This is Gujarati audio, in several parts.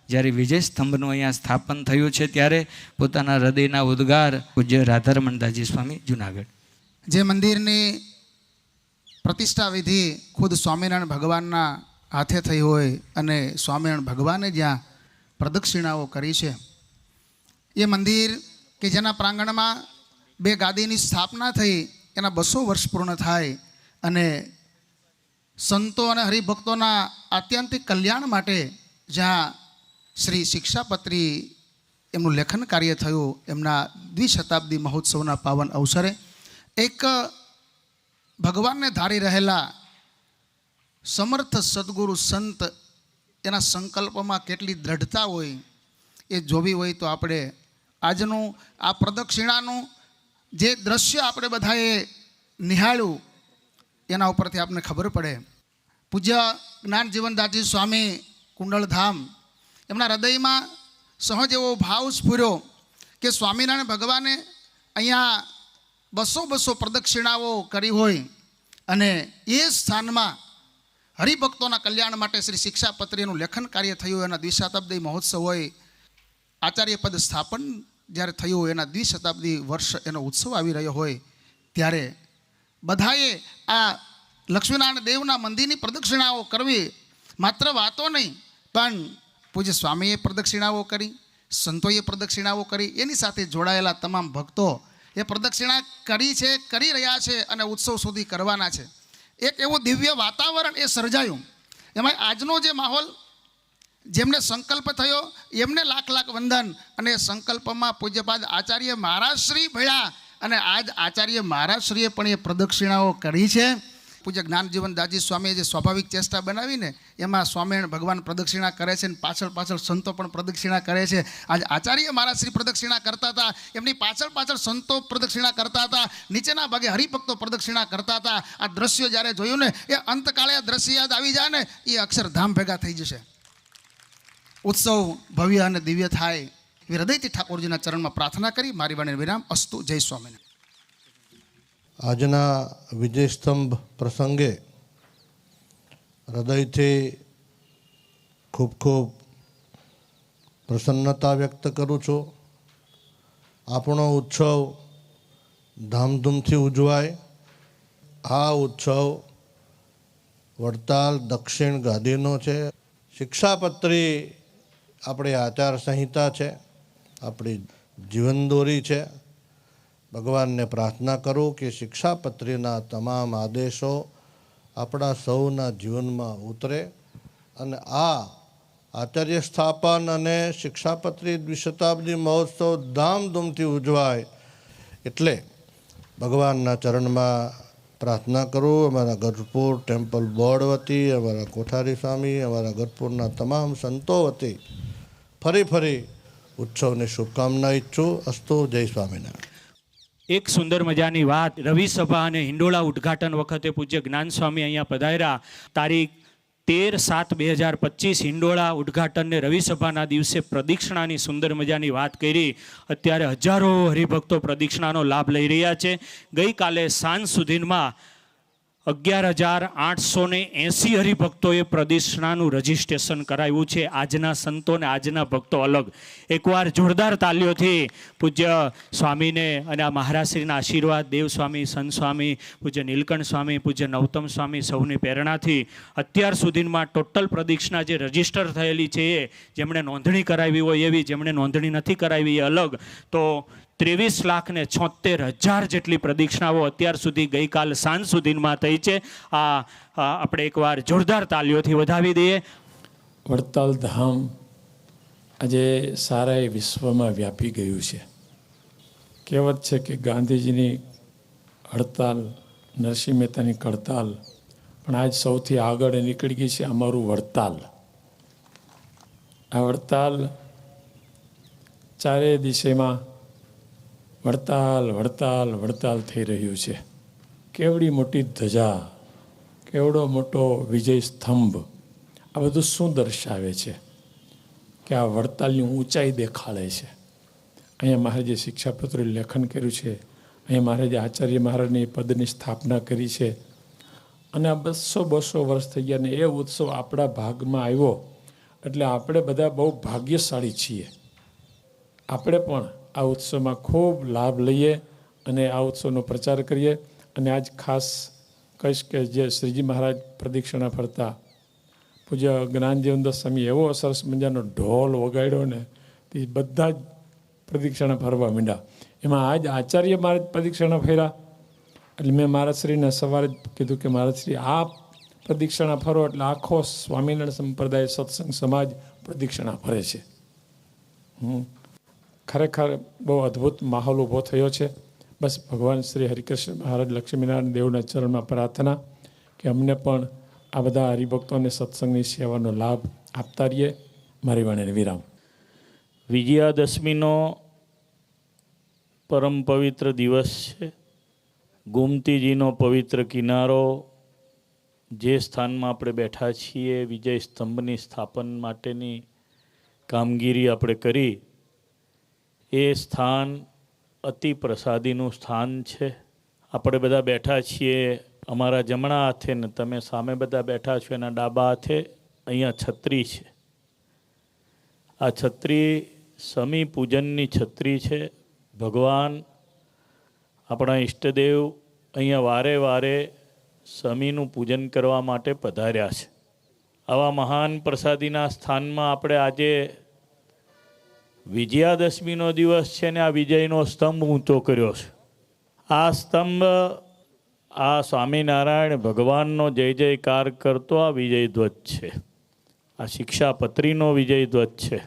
જ્યારે વિજય સ્તંભનું અહીંયા સ્થાપન થયું છે ત્યારે પોતાના હૃદયના ઉદ્ગાર પૂજ્ય રાધારમણ દાસજી સ્વામી જુનાગઢ. જે મંદિરની પ્રતિષ્ઠા વિધિ ખુદ સ્વામિનારાયણ ભગવાનના હાથે થઈ હોય અને સ્વામિનારાયણ ભગવાને જ્યાં પ્રદક્ષિણાઓ કરી છે, એ મંદિર કે જેના પ્રાંગણમાં 2 ગાદીની સ્થાપના થઈ એના 200 વર્ષ પૂર્ણ થાય અને સંતો અને હરિભક્તોના આત્યંતિક કલ્યાણ માટે જ્યાં શ્રી શિક્ષાપત્રી એમનું લેખન કાર્ય થયું, એમના દ્વિશતાબ્દી મહોત્સવના પાવન અવસરે એક ભગવાનને ધારી રહેલા સમર્થ સદગુરુ સંત એના સંકલ્પમાં કેટલી દ્રઢતા હોય એ જોવી હોય તો આપણે આજનું આ પ્રદક્ષિણાનું જે દ્રશ્ય આપણે બધાએ નિહાળ્યું એના ઉપરથી આપણને ખબર પડે. પૂજ્ય જ્ઞાનજીવનદાસજી સ્વામી કુંડળધામ એમના હૃદયમાં સહજ એવો ભાવ સ્ફુર્યો કે સ્વામિનારાયણ ભગવાને અહીંયા 200 પ્રદક્ષિણાઓ કરી હોય અને એ સ્થાનમાં હરિભક્તોના કલ્યાણ માટે શ્રી શિક્ષાપત્રીનું લેખન કાર્ય થયું, એના દ્વિશતાબ્દી મહોત્સવ હોય, આચાર્ય પદ સ્થાપન જ્યારે થયું, એના દ્વિશતાબ્દી વર્ષ એનો ઉત્સવ આવી રહ્યો હોય, ત્યારે બધાએ આ લક્ષ્મીનારાયણ દેવના મંદિરની પ્રદક્ષિણાઓ કરવી માત્ર વાતો નહીં, પણ પૂજ્ય સ્વામીએ પ્રદક્ષિણાઓ કરી, સંતોએ પ્રદક્ષિણાઓ કરી, એની સાથે જોડાયેલા તમામ ભક્તો એ પ્રદક્ષિણા કરી છે, કરી રહ્યા છે અને ઉત્સવ સુધી કરવાના છે. એક એવું દિવ્ય વાતાવરણ એ સર્જાયું. એમાં આજનો જે માહોલ, જેમને સંકલ્પ થયો એમને લાખ લાખ વંદન. અને સંકલ્પમાં પૂજ્યપાદ આચાર્ય મહારાજશ્રી ભળ્યા અને આજ આચાર્ય મહારાજશ્રીએ પણ એ પ્રદક્ષિણાઓ કરી છે. પૂજ્ય જ્ઞાનજીવનદાસજી સ્વામીએ જે સ્વાભાવિક ચેષ્ટા બનાવીને એમાં સ્વામિનારાયણ ભગવાન પ્રદક્ષિણા કરે છે અને પાછળ પાછળ સંતો પણ પ્રદક્ષિણા કરે છે. આજ આચાર્ય મહારાજશ્રી પ્રદક્ષિણા કરતા હતા, એમની પાછળ પાછળ સંતો પ્રદક્ષિણા કરતા હતા, નીચેના ભાગે હરિભક્તો પ્રદક્ષિણા કરતા હતા. આ દ્રશ્ય જ્યારે જોયું ને એ અંતકાળે આ દ્રશ્ય યાદ આવી જાય ને એ અક્ષરધામ ભેગા થઈ જશે. ઉત્સવ ભવ્ય અને દિવ્ય થાય એવી હૃદયથી ઠાકોરજીના ચરણમાં પ્રાર્થના કરી મારી વાણીને વિરામ. અસ્તુ. જય સ્વામિનારાયણ. આજના વિજય સ્તંભ પ્રસંગે હૃદયથી ખૂબ ખૂબ પ્રસન્નતા વ્યક્ત કરું છું. આપણો ઉત્સવ ધામધૂમથી ઉજવાય. આ ઉત્સવ વડતાલ દક્ષિણ ગાદીનો છે. શિક્ષાપત્રી આપણી આચાર સંહિતા છે, આપણી જીવનદોરી છે. ભગવાનને પ્રાર્થના કરું કે શિક્ષાપત્રીના તમામ આદેશો આપણા સૌના જીવનમાં ઉતરે અને આ આચાર્ય સ્થાપન અને શિક્ષાપત્રી દ્વિશતાબ્દી મહોત્સવ ધામધૂમથી ઉજવાય એટલે ભગવાનના ચરણમાં પ્રાર્થના કરું. અમારા ગઢપુર ટેમ્પલ બોર્ડ વતી, અમારા કોઠારી સ્વામી, અમારા ગઢપુરના તમામ સંતો વતી ફરી ઉત્સવની શુભકામના ઈચ્છું. અસ્તુ. જય સ્વામિનારાયણ. એક સુંદર મજાની વાત, રવિ સભા અને હિંડોળા ઉદ્ઘાટન વખતે પૂજ્ય જ્ઞાન સ્વામી અહીંયા પધાર્યા. તારીખ 13/7/2025 હિંડોળા ઉદ્ઘાટનને રવિ સભાના દિવસે પ્રદક્ષિણાની સુંદર મજાની વાત કરી. અત્યારે હજારો હરિભક્તો પ્રદક્ષિણાનો લાભ લઈ રહ્યા છે. ગઈકાલે સાંજ સુધીમાં 11,880 હરિભક્તોએ પ્રદક્ષિણાનું રજીસ્ટ્રેશન કરાવ્યું છે. આજના સંતો અને આજના ભક્તો અલગ. એકવાર જોરદાર તાલીઓથી પૂજ્ય સ્વામીને અને આ મહારાજશ્રીના આશીર્વાદ, દેવ સ્વામી, સંત સ્વામી, પૂજ્ય નીલકંઠ સ્વામી, પૂજ્ય નવતમ સ્વામી સૌની પ્રેરણાથી અત્યાર સુધીમાં ટોટલ પ્રદક્ષિણા જે રજીસ્ટર થયેલી છે એ જેમણે નોંધણી કરાવી હોય એવી, જેમણે નોંધણી નથી કરાવી એ અલગ, તો 23,76,000 જેટલી પ્રદક્ષિણાઓ અત્યાર સુધી ગઈકાલ સાંજ સુધીમાં થઈ છે. આ આપણે એકવાર જોરદાર તાલીઓથી વધાવી દઈએ. વડતાલ ધામ આજે સારા વિશ્વમાં વ્યાપી ગયું છે. કહેવત છે કે ગાંધીજીની હડતાલ, નરસિંહ મહેતાની કડતાલ, પણ આજ સૌથી આગળ નીકળી ગઈ છે અમારું વડતાલ. આ વડતાલ ચારે દિશેમાં વડતાલ વડતાલ વડતાલ થઈ રહ્યું છે. કેવડી મોટી ધજા, કેવડો મોટો વિજય સ્તંભ, આ બધું શું દર્શાવે છે કે આ વડતાલની ઊંચાઈ દેખાડે છે. અહીંયા મહારાજે શિક્ષાપત્ર લેખન કર્યું છે, અહીંયા મહારાજે આચાર્ય મહારાજની પદની સ્થાપના કરી છે અને આ 200 વર્ષ થઈ ગયા ને એ ઉત્સવ આપણા ભાગમાં આવ્યો એટલે આપણે બધા બહુ ભાગ્યશાળી છીએ. આપણે પણ આ ઉત્સવમાં ખૂબ લાભ લઈએ અને આ ઉત્સવનો પ્રચાર કરીએ. અને આજ ખાસ કહીશ કે જે શ્રીજી મહારાજ પ્રદક્ષિણા ફરતા પૂજ્ય જ્ઞાનજીવનદાસ સ્વામી એવો સરસ મજાનો ઢોલ વગાડ્યો ને તે બધા જ પ્રદક્ષિણા ફરવા માંડ્યા. એમાં આજ આચાર્ય મહારાજ પ્રદક્ષિણા ફર્યા. એટલે મેં મહારાજશ્રીને સવારે જ કીધું કે મહારાજશ્રી આ પ્રદક્ષિણા ફરો એટલે આખો સ્વામિનારાયણ સંપ્રદાય સત્સંગ સમાજ પ્રદક્ષિણા ફરે છે. ખરેખર બહુ અદ્ભુત માહોલ ઊભો થયો છે. બસ ભગવાન શ્રી હરિકૃષ્ણ મહારાજ લક્ષ્મીનારાયણ દેવના ચરણમાં પ્રાર્થના કે અમને પણ આ બધા હરિભક્તોને સત્સંગની સેવાનો લાભ આપતા રહીએ. મારી વાણીને વિરામ. વિજયાદશમીનો પરમ પવિત્ર દિવસ છે. ગોમતીજીનો પવિત્ર કિનારો, જે સ્થાનમાં આપણે બેઠા છીએ, વિજય સ્તંભની સ્થાપન માટેની કામગીરી આપણે કરી, એ સ્થાન અતિ પ્રસાદીનું સ્થાન છે. આપણે બધા બેઠા છીએ અમારા જમણા હાથે ને તમે સામે બધા બેઠા છો એના ડાબા હાથે અહીંયા છત્રી છે. આ છત્રી સમી પૂજનની છત્રી છે. ભગવાન આપણા ઈષ્ટદેવ અહીંયા વારે વારે સમીનું પૂજન કરવા માટે પધાર્યા છે. આવા મહાન પ્રસાદીના સ્થાનમાં આપણે આજે વિજયાદશમીનો દિવસ છે ને આ વિજયનો સ્તંભ ઊંચો કર્યો છે. આ સ્તંભ આ સ્વામિનારાયણ ભગવાનનો જય જયકાર કરતો આ વિજય ધ્વજ છે. આ શિક્ષાપત્રીનો વિજય ધ્વજ છે.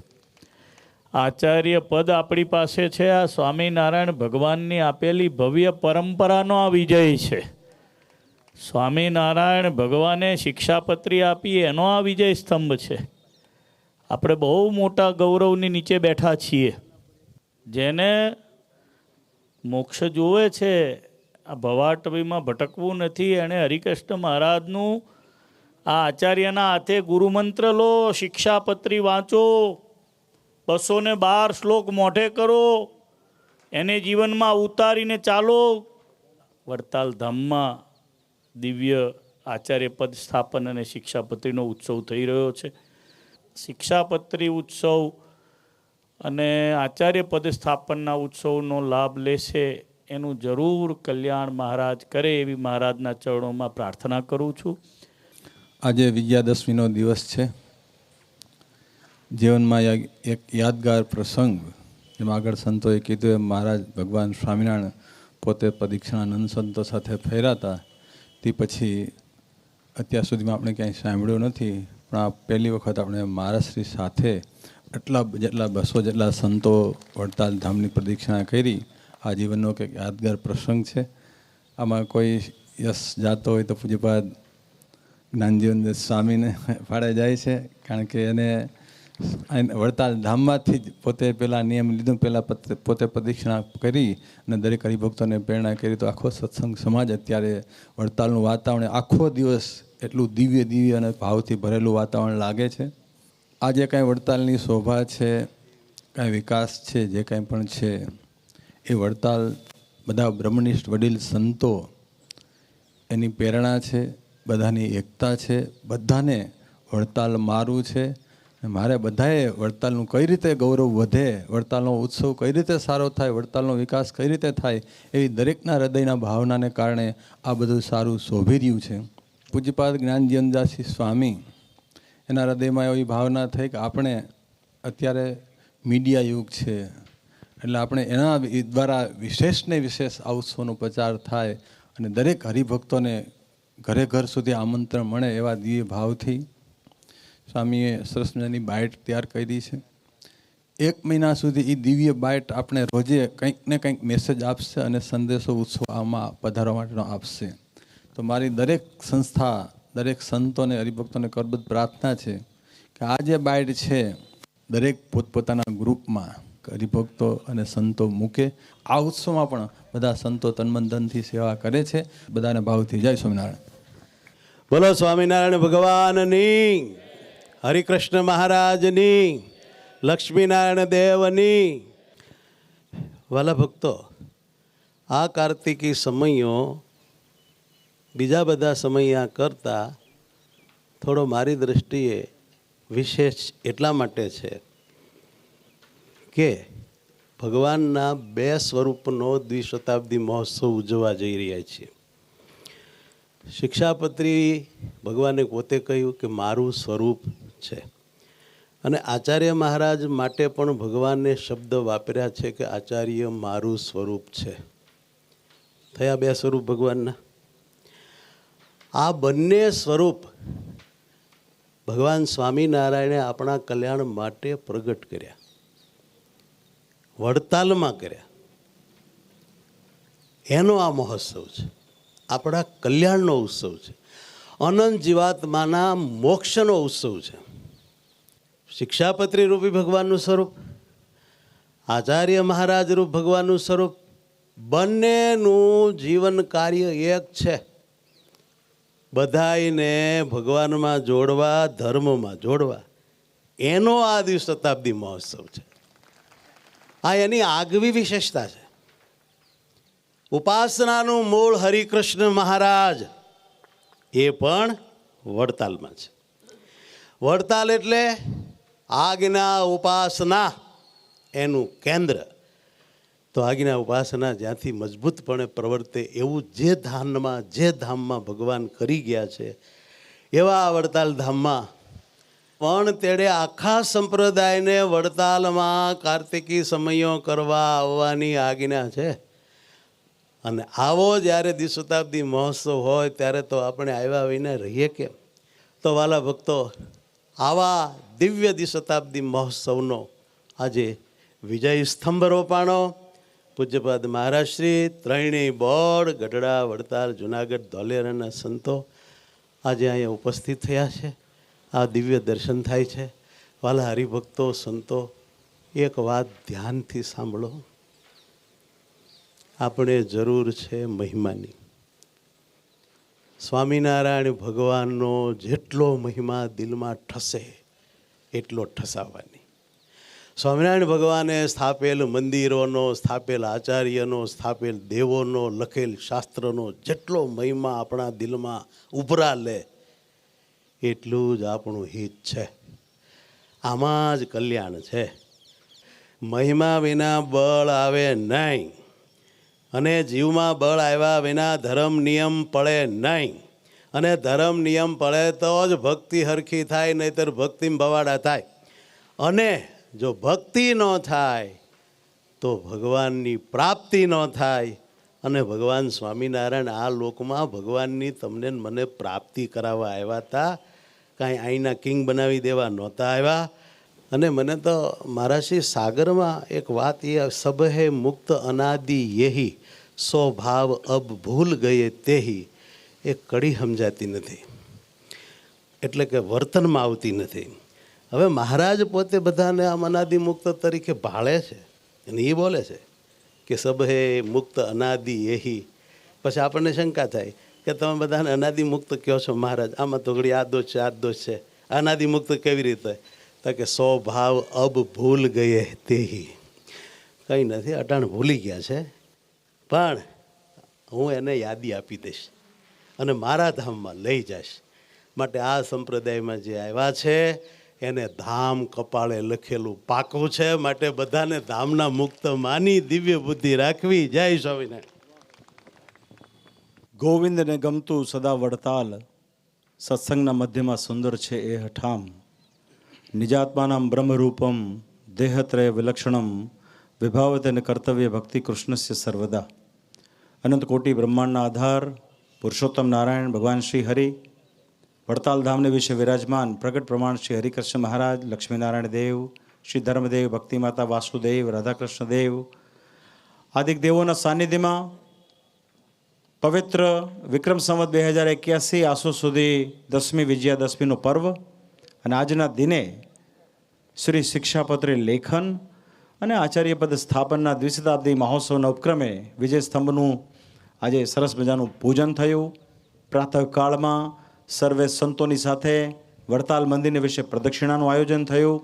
આચાર્ય પદ આપણી પાસે છે. આ સ્વામિનારાયણ ભગવાનની આપેલી ભવ્ય પરંપરાનો આ વિજય છે. સ્વામિનારાયણ ભગવાને શિક્ષાપત્રી આપી એનો આ વિજય સ્તંભ છે. આપણે બહુ મોટા ગૌરવની નીચે બેઠા છીએ. જેને મોક્ષ જોવે છે, આ ભવાટવીમાં ભટકવું નથી, એણે હરિકૃષ્ણ મહારાજનું આ આચાર્યના હાથે ગુરુમંત્ર લો, શિક્ષાપત્રી વાંચો, 212 શ્લોક મોઢે કરો, એને જીવનમાં ઉતારીને ચાલો. વડતાલ ધામમાં દિવ્ય આચાર્ય પદ સ્થાપન અને શિક્ષાપત્રીનો ઉત્સવ થઈ રહ્યો છે. શિક્ષાપત્રી ઉત્સવ અને આચાર્ય પદ સ્થાપનના ઉત્સવનો લાભ લેશે એનું જરૂર કલ્યાણ મહારાજ કરે એવી મહારાજના ચરણોમાં પ્રાર્થના કરું છું. આજે વિજયાદશમીનો દિવસ છે. જીવનમાં એક યાદગાર પ્રસંગ, જેમાં આગળ સંતોએ કીધું એમ મહારાજ ભગવાન સ્વામિનારાયણ પોતે પ્રદક્ષિણાનંદ સંતો સાથે ફર્યા હતા. તે પછી અત્યાર સુધીમાં આપણે ક્યાંય સાંભળ્યું નથી, પણ આ પહેલી વખત આપણે મહારાજશ્રી સાથે જેટલા 200 જેટલા સંતો વડતાલ ધામની પ્રદક્ષિણા કરી. આ જીવનનો કંઈક યાદગાર પ્રસંગ છે. આમાં કોઈ યશ જાતો હોય તો પૂજ્યપાદ જ્ઞાનજીવન સ્વામીને ફાળે જાય છે, કારણ કે એને વડતાલ ધામમાંથી જ પોતે પહેલાં નિયમ લીધું, પહેલાં પોતે પ્રદક્ષિણા કરી અને દરેક હરિભક્તોને પ્રેરણા કરી. તો આખો સત્સંગ સમાજ અત્યારે વડતાલનું વાતાવરણ આખો દિવસ એટલું દિવ્ય અને ભાવથી ભરેલું વાતાવરણ લાગે છે. આજે કાંઈ વડતાલની શોભા છે, કાંઈ વિકાસ છે, જે કાંઈ પણ છે એ વડતાલ બધા બ્રહ્મનિષ્ઠ વડીલ સંતો એની પ્રેરણા છે, બધાની એકતા છે. બધાને વડતાલ મારું છે. મારે બધાએ વડતાલનું કઈ રીતે ગૌરવ વધે, વડતાલનો ઉત્સવ કઈ રીતે સારો થાય, વડતાલનો વિકાસ કઈ રીતે થાય, એવી દરેકના હૃદયના ભાવનાને કારણે આ બધું સારું શોભી રહ્યું છે. પૂજ્યપાદ જ્ઞાનજીવનદાસજી સ્વામી એના હૃદયમાં એવી ભાવના થઈ કે આપણે અત્યારે મીડિયા યુગ છે, એટલે આપણે એના દ્વારા વિશેષને વિશેષ આ ઉત્સવનો પ્રચાર થાય અને દરેક હરિભક્તોને ઘરે ઘર સુધી આમંત્રણ મળે એવા દિવ્ય ભાવથી સ્વામીએ સરસ મજાની બાઇટ તૈયાર કરી છે. 1 મહિના સુધી એ દિવ્ય બાઇટ આપણે રોજે કંઈક ને કંઈક મેસેજ આપશે અને સંદેશો ઉત્સવ આમાં પધારવા માટેનો આપશે. તો મારી દરેક સંસ્થા, દરેક સંતોને હરિભક્તોને કરબદ્ધ પ્રાર્થના છે કે આ જે બાઇટ છે દરેક પોતપોતાના ગ્રુપમાં હરિભક્તો અને સંતો મૂકે. આ ઉત્સવમાં પણ બધા સંતો તનમન ધનથી સેવા કરે છે. બધાને ભાવથી જય સ્વામિનારાયણ. બોલો સ્વામિનારાયણ ભગવાનની, હરિકૃષ્ણ મહારાજની, લક્ષ્મીનારાયણ દેવની. વાલા ભક્તો, આ કાર્તિકી સમયો બીજા બધા સમયા કરતાં થોડો મારી દૃષ્ટિએ વિશેષ એટલા માટે છે કે ભગવાનના 2 સ્વરૂપનો દ્વિશતાબ્દી મહોત્સવ ઉજવવા જઈ રહ્યા છીએ. શિક્ષાપત્રી ભગવાને પોતે કહ્યું કે મારું સ્વરૂપ છે, અને આચાર્ય મહારાજ માટે પણ ભગવાને શબ્દ વાપર્યા છે કે આચાર્ય મારું સ્વરૂપ છે. થયા 2 સ્વરૂપ ભગવાનના. આ બંને સ્વરૂપ ભગવાન સ્વામિનારાયણે આપણા કલ્યાણ માટે પ્રગટ કર્યા, વડતાલમાં કર્યા. એનો આ મહોત્સવ છે, આપણા કલ્યાણનો ઉત્સવ છે, અનંત જીવાત્માના મોક્ષનો ઉત્સવ છે. શિક્ષાપત્રી રૂપી ભગવાનનું સ્વરૂપ, આચાર્ય મહારાજ રૂપ ભગવાનનું સ્વરૂપ, બંનેનું જીવન કાર્ય એક છે. બધાઈને ભગવાનમાં જોડવા, ધર્મમાં જોડવા, એનો આ દ્વિશતાબ્દી મહોત્સવ છે. આ એની આગવી વિશેષતા છે. ઉપાસનાનું મૂળ હરિકૃષ્ણ મહારાજ એ પણ વડતાલમાં છે. વડતાલ એટલે આજ્ઞા ઉપાસના એનું કેન્દ્ર. તો આજ્ઞા ઉપાસના જ્યાંથી મજબૂતપણે પ્રવર્તે એવું જે ધામમાં ભગવાન કરી ગયા છે, એવા વડતાલ ધામમાં પણ તેડે આખા સંપ્રદાયને વડતાલમાં કાર્તિકી સમયો કરવા આવવાની આજ્ઞા છે. અને આવો જ્યારે દ્વિશતાબ્દી મહોત્સવ હોય ત્યારે તો આપણે આવ્યા વિના રહીએ કેમ? તો વાલા ભક્તો, આવા દિવ્ય દ્વિશતાબ્દી મહોત્સવનો આજે વિજય સ્તંભ રોપાણો પૂજ્યપાદ મહારાજશ્રી, ત્રણેય બોર્ડ, ગઢડા, વડતાલ, જુનાગઢ, ધોલેરાના સંતો આજે અહીંયા ઉપસ્થિત થયા છે. આ દિવ્ય દર્શન થાય છે. વાલા હરિભક્તો, સંતો, એક વાત ધ્યાનથી સાંભળો. આપણે જરૂર છે મહિમાની. સ્વામિનારાયણ ભગવાનનો જેટલો મહિમા દિલમાં ઠસે એટલો ઠસાવવાની. સ્વામિનારાયણ ભગવાને સ્થાપેલ મંદિરોનો, સ્થાપેલ આચાર્યનો, સ્થાપેલ દેવોનો, લખેલ શાસ્ત્રનો જેટલો મહિમા આપણા દિલમાં ઉભરા લે એટલું જ આપણું હિત છે. આમાં જ કલ્યાણ છે. મહિમા વિના બળ આવે નહીં, અને જીવમાં બળ આવ્યા વિના ધર્મ નિયમ પડે નહીં. અને ધર્મ નિયમ પડે તો જ ભક્તિ હરખી થાય, નહીંતર ભક્તિમાં ભવાડા થાય. અને જો ભક્તિ ન થાય તો ભગવાનની પ્રાપ્તિ ન થાય. અને ભગવાન સ્વામિનારાયણ આ લોકમાં ભગવાનની તમને મને પ્રાપ્તિ કરાવવા આવ્યા હતા, કાંઈ અહીંના કિંગ બનાવી દેવા નહોતા આવ્યા. અને મને તો મહારાજશ્રી સાગરમાં એક વાત, એ સબ હે મુક્ત અનાદિ યેહી, સો ભાવ અબ ભૂલ ગયે તેહી, એ કડી સમજાતી નથી, એટલે કે વર્તનમાં આવતી નથી. હવે મહારાજ પોતે બધાને આમ અનાદિ મુક્ત તરીકે ભાળે છે, અને એ બોલે છે કે સબ હે મુક્ત અનાદિ યેહી. પછી આપણને શંકા થાય કે તમે બધાને અનાદિ મુક્ત કહો છો મહારાજ, આમાં તો ઘડી આ દોષ છે, આ દોષ છે, અનાદિ મુક્ત કેવી રીતે? તો કે સો ભાવ અબ ભૂલ ગયે તેહી. કંઈ નથી, અટાણ ભૂલી ગયા છે, પણ હું એને યાદી આપી દઈશ અને મારા ધામમાં લઈ જઈશ. માટે આ સંપ્રદાયમાં જે આવ્યા છે એને ધામ કપાળે લખેલું પાકું છે. માટે બધાને ધામના મુક્ત માની દિવ્ય બુદ્ધિ રાખવી. જય સ્વામિનારાયણ. ગોવિંદને ગમતું સદા વડતાલ, સત્સંગના મધ્યમાં સુંદર છે એ હઠામ. નિજાત્માનામ બ્રહ્મરૂપમ દેહત્રય વિલક્ષણમ વિભાવતેન કર્તવ્ય ભક્તિ કૃષ્ણસ્ય સર્વદા. અનંત કોટી બ્રહ્માંડના આધાર પુરુષોત્તમ નારાયણ ભગવાન શ્રી હરિ વડતાલ ધામને વિશે વિરાજમાન પ્રગટ પ્રમાણ શ્રી હરિકૃષ્ણ મહારાજ, લક્ષ્મીનારાયણ દેવ, શ્રી ધર્મદેવ, ભક્તિમાતા વાસુદેવ, રાધાકૃષ્ણ દેવ આદિક દેવોના સાનિધ્યમાં પવિત્ર વિક્રમ સંવત 2081 આસો સુધી 10મી વિજયાદશમીનો પર્વ અને આજના દિને શ્રી શિક્ષાપત્રી લેખન અને આચાર્યપદ સ્થાપનના દ્વિશતાબ્દી મહોત્સવના ઉપક્રમે વિજય સ્તંભનું આજે સરસ મજાનું પૂજન થયું. પ્રાતઃકાળમાં સર્વે સંતોની સાથે વડતાલ મંદિરને વિશે પ્રદક્ષિણાનું આયોજન થયું.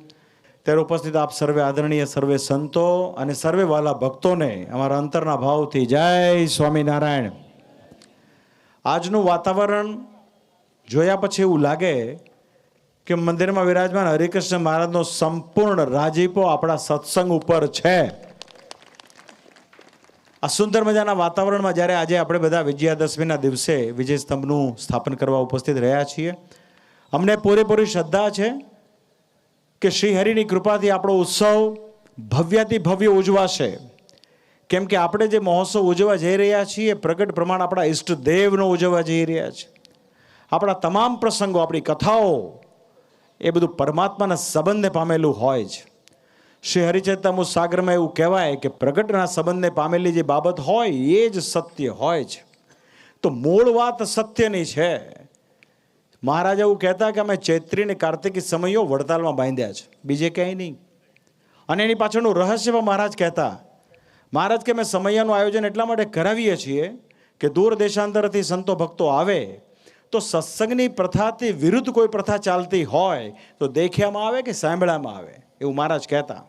ત્યારે ઉપસ્થિત આપ સર્વે આદરણીય સર્વે સંતો અને સર્વે વાલા ભક્તોને અમારા અંતરના ભાવથી જય સ્વામિનારાયણ. આજનું વાતાવરણ જોયા પછી એવું લાગે કે મંદિરમાં વિરાજમાન હરિકૃષ્ણ મહારાજનો સંપૂર્ણ રાજીપો આપણા સત્સંગ ઉપર છે. આ સુંદર મજાના વાતાવરણમાં જ્યારે આજે આપણે બધા વિજયાદશમીના દિવસે વિજય સ્તંભનું સ્થાપન કરવા ઉપસ્થિત રહ્યા છીએ, અમને પૂરેપૂરી શ્રદ્ધા છે કે શ્રી હરિની કૃપાથી આપણો ઉત્સવ ભવ્યાતિ ભવ્ય ઉજવાશે. કેમ કે આપણે જે મહોત્સવ ઉજવવા જઈ રહ્યા છીએ પ્રગટ પ્રમાણ આપણા ઈષ્ટદેવનો ઉજવવા જઈ રહ્યા છે. આપણા તમામ પ્રસંગો, આપણી કથાઓ એ બધું પરમાત્માના સંબંધને પામેલું હોય છે. શ્રી હરિચરિતામૃત સાગરમાં એવું કહેવાય કે પ્રગટના સંબંધને પામેલી જે બાબત હોય એ જ સત્ય હોય છે. તો મૂળ વાત સત્યની છે. મહારાજ એવું કહેતા કે અમે ચૈત્રી અને કાર્તિકી સમયો વડતાલમાં બાંધ્યા છે, બીજે ક્યાંય નહીં. અને એની પાછળનું રહસ્ય પણ મહારાજ કહેતા. મહારાજ કે અમે સમયનું આયોજન એટલા માટે કરાવીએ છીએ કે દૂર દેશાંતરથી સંતો ભક્તો આવે તો સત્સંગની પ્રથાથી વિરુદ્ધ કોઈ પ્રથા ચાલતી હોય તો દેખ્યામાં આવે કે સાંભળ્યામાં આવે, એવું મહારાજ કહેતા.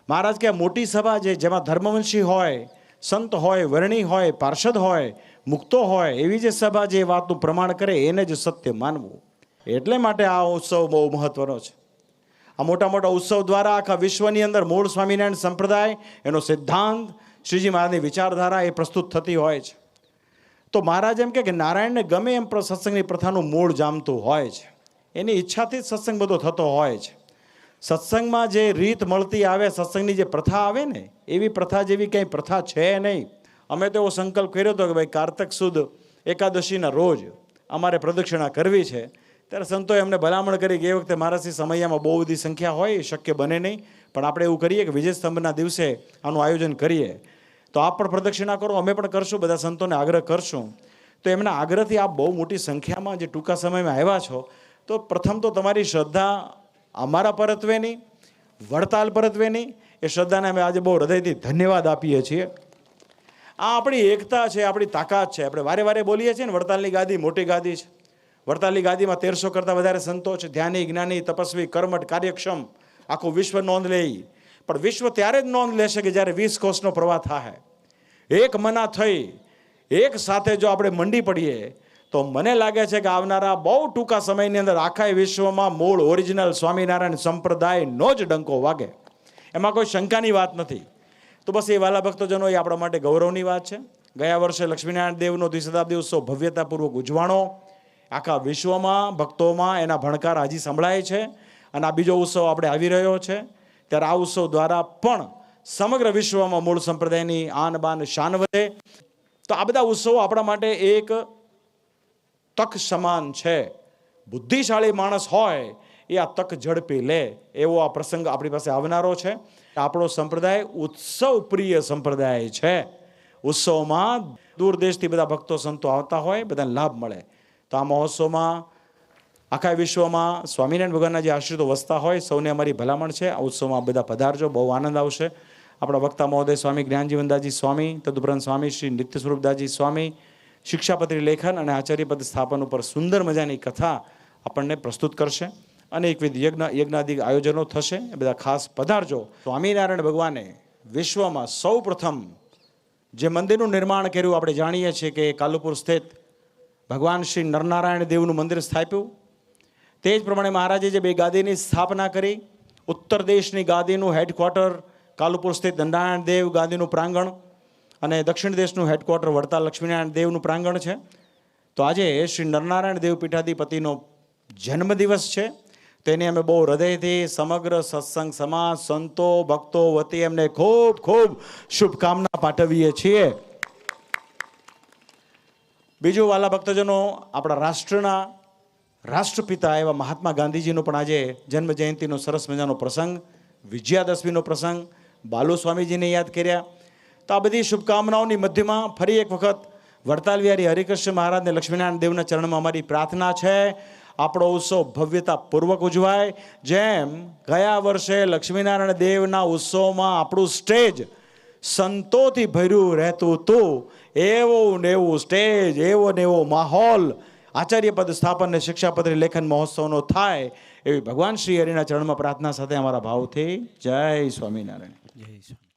મહારાજ કે મોટી સભા છે જેમાં ધર્મવંશી હોય, સંત હોય, વર્ણી હોય, પાર્ષદ હોય, મુક્તો હોય, એવી જે સભા જે વાતનું પ્રમાણ કરે એને જ સત્ય માનવું. એટલે માટે આ ઉત્સવ બહુ મહત્વનો છે. આ મોટા મોટા ઉત્સવ દ્વારા આખા વિશ્વની અંદર મૂળ સ્વામિનારાયણ સંપ્રદાય, એનો સિદ્ધાંત, શ્રીજી મહારાજની વિચારધારા એ પ્રસ્તુત થતી હોય છે. તો મહારાજ એમ કે નારાયણને ગમે એમ સત્સંગની પ્રથાનું મૂળ જામતું હોય છે. એની ઈચ્છાથી જ સત્સંગ બધો થતો હોય છે. સત્સંગમાં જે રીત મળતી આવે, સત્સંગની જે પ્રથા આવે ને, એવી પ્રથા જેવી કંઈ પ્રથા છે નહીં. અમે તો એવો સંકલ્પ કર્યો હતો કે ભાઈ કારતક સુદ એકાદશીના રોજ અમારે પ્રદક્ષિણા કરવી છે. ત્યારે સંતોએ અમને ભલામણ કરી કે એ વખતે મહારાજની સમયમાં બહુ બધી સંખ્યા હોય, એ શક્ય બને નહીં, પણ આપણે એવું કરીએ કે વિજય સ્તંભના દિવસે આનું આયોજન કરીએ. તો આપ પણ પ્રદક્ષિણા કરો, અમે પણ કરશું, બધા સંતોને આગ્રહ કરશું. તો એમના આગ્રહથી આપ બહુ મોટી સંખ્યામાં જે ટૂંકા સમયમાં આવ્યા છો, તો પ્રથમ તો તમારી શ્રદ્ધા અમારા પરત્વેની, વડતાલ પરત્વેની, એ શ્રદ્ધાને અમે આજે બહુ હૃદયથી ધન્યવાદ આપીએ છીએ. આ આપણી એકતા છે, આપણી તાકાત છે. આપણે વારે વારે બોલીએ છીએ ને વડતાલની ગાદી મોટી ગાદી છે. વડતાલની ગાદીમાં 1300 કરતાં વધારે સંતો છે, ધ્યાની, જ્ઞાની, તપસ્વી, કર્મઠ, કાર્યક્ષમ, આખું વિશ્વ નોંધ લે. પણ વિશ્વ ત્યારે જ નોંધ લેશે કે જ્યારે 20 કોષનો પ્રવાહ થાય. એક મના થઈ એક સાથે જો આપણે મંડી પડીએ તો મને લાગે છે કે આવનારા બહુ ટૂંકા સમયની અંદર આખા વિશ્વમાં મૂળ ઓરિજિનલ સ્વામિનારાયણ સંપ્રદાયનો જ ડંકો વાગે, એમાં કોઈ શંકાની વાત નથી. તો બસ એ વાલા ભક્તજનો એ આપણા માટે ગૌરવની વાત છે. ગયા વર્ષે લક્ષ્મીનારાયણ દેવનો દ્વિશતાબ્દી ઉત્સવ ભવ્યતાપૂર્વક ઉજવાણો. આખા વિશ્વમાં ભક્તોમાં એના ભણકાર હજી સંભળાય છે. અને આ બીજો ઉત્સવ આપણે આવી રહ્યો છે, ત્યારે આ ઉત્સવ દ્વારા પણ સમગ્ર વિશ્વમાં મૂળ સંપ્રદાયની આન બાન શાન વધે. તો આ બધા ઉત્સવો આપણા માટે એક તક સમાન છે. બુદ્ધિશાળી માણસ હોય એ આ તક ઝડપી લે એવો આ પ્રસંગ આપણી પાસે આવનારો છે. આપણો સંપ્રદાય ઉત્સવ પ્રિય સંપ્રદાય છે. ઉત્સવમાં દૂર દેશથી બધા ભક્તો સંતો આવતા હોય, બધાને લાભ મળે. તો આ મહોત્સવમાં આખા વિશ્વમાં સ્વામિનારાયણ ભગવાનના જે આશ્રિતો વસતા હોય સૌને અમારી ભલામણ છે, આ ઉત્સવમાં બધા પધારજો, બહુ આનંદ આવશે. આપણા વક્તા મહોદય સ્વામી જ્ઞાનજીવનદાસજી સ્વામી, તદુપરાંત સ્વામી શ્રી નિત્ય સ્વરૂપદાસજી સ્વામી શિક્ષાપત્રી લેખન અને આચાર્યપદ સ્થાપન ઉપર સુંદર મજાની કથા આપણને પ્રસ્તુત કરશે. અને એકવિધ યજ્ઞાદિક આયોજનો થશે, એ બધા ખાસ પધારજો. સ્વામિનારાયણ ભગવાને વિશ્વમાં સૌ પ્રથમ જે મંદિરનું નિર્માણ કર્યું આપણે જાણીએ છીએ કે કાલુપુર સ્થિત ભગવાન શ્રી નરનારાયણ દેવનું મંદિર સ્થાપ્યું. તે જ પ્રમાણે મહારાજે જે 2 ગાદીની સ્થાપના કરી, ઉત્તર દેશની ગાદીનું હેડક્વાર્ટર કાલુપુર સ્થિત નરનારાયણ દેવ ગાદીનું પ્રાંગણ અને દક્ષિણ દેશનું હેડક્વાર્ટર વડતાલ લક્ષ્મીનારાયણ દેવનું પ્રાંગણ છે. તો આજે શ્રી નરનારાયણ દેવ પીઠાધિપતિનો જન્મદિવસ છે. તેને અમે બહુ હૃદયથી સમગ્ર સત્સંગ સમાજ, સંતો, ભક્તો વતી એમને ખૂબ ખૂબ શુભકામના પાઠવીએ છીએ. બીજું વાલા ભક્તજનો, આપણા રાષ્ટ્રના રાષ્ટ્રપિતા એવા મહાત્મા ગાંધીજીનો પણ આજે જન્મ જયંતિનો સરસ મજાનો પ્રસંગ, વિજયાદશમીનો પ્રસંગ, બાલુ સ્વામીજીને યાદ કર્યા. તો આ બધી શુભકામનાઓની મધ્યમાં ફરી એક વખત વડતાલ વિહારી હરિકૃષ્ણ મહારાજને લક્ષ્મીનારાયણ દેવના ચરણમાં અમારી પ્રાર્થના છે, આપણો ઉત્સવ ભવ્યતાપૂર્વક ઉજવાય. જેમ ગયા વર્ષે લક્ષ્મીનારાયણ દેવના ઉત્સવમાં આપણું સ્ટેજ સંતોથી ભર્યું રહેતું હતું, એવું ને એવું સ્ટેજ, એવો ને એવો માહોલ આચાર્યપદ સ્થાપન ને શિક્ષાપત્રી લેખન મહોત્સવનો થાય એવી ભગવાન શ્રી હરિના ચરણમાં પ્રાર્થના સાથે અમારા ભાવથી જય સ્વામિનારાયણ. જય સ્વામી.